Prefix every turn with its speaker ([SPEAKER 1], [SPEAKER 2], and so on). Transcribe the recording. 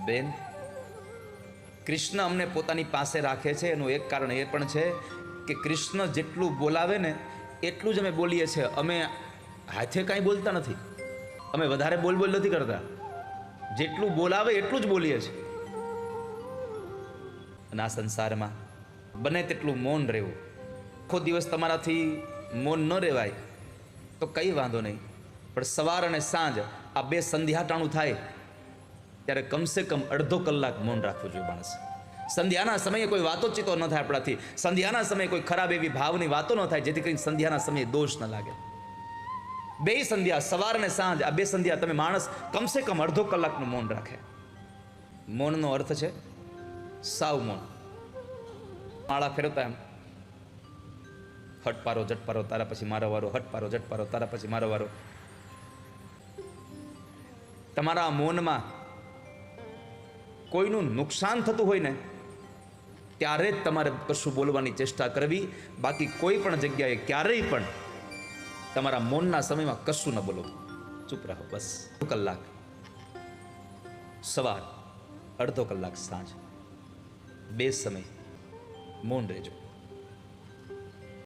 [SPEAKER 1] બેન, કૃષ્ણ અમને પોતાની પાસે રાખે છે એનું એક કારણ એ પણ છે કે કૃષ્ણ જેટલું બોલાવે ને એટલું જ અમે બોલીએ છીએ. અમે હાથે કાંઈ બોલતા નથી, અમે વધારે બોલ નથી કરતા. જેટલું બોલાવે એટલું જ બોલીએ છીએ. અને આ સંસારમાં બને તેટલું મૌન રહેવું. આખો દિવસ તમારાથી મૌન ન રહેવાય તો કંઈ વાંધો નહીં, પણ સવાર અને સાંજ આ બે સંધ્યાટાણું થાય ત્યારે કમસે કમ અડધો કલાક મૌન રાખવું જોઈએ માણસ. સંધ્યાના સમયે કોઈ વાતોચીતો ન થાય આપણાથી. સંધ્યાના સમયે કોઈ ખરાબ એવી ભાવની વાતો ન થાય જેથી કરીને સંધ્યાના સમયે દોષ ન લાગે. બે સંધ્યા, સવાર અને સાંજ, આ બે સંધ્યા તમે માણસ કમસે કમ અડધો કલાકનું મૌન રાખે. મૌનનો અર્થ છે સાવ મૌન. માળા ફેરવતા એમ હટ પારો જટ પારો તારા પછી મારો વારો, હટ પારો જટ પારો તારા પછી મારો વારો. તમારા મૌનમાં કોઈનું નુકસાન થતું હોય ને ત્યારે જ તમારે કશું બોલવાની ચેષ્ટા કરવી. બાકી કોઈ પણ જગ્યાએ ક્યારેય પણ તમારા મૌનના સમયમાં કશું ન બોલો, ચૂપ રહો. બસ અડધો કલાક સવાર, અડધો કલાક સાંજ, બે સમય મૌન રહેજો.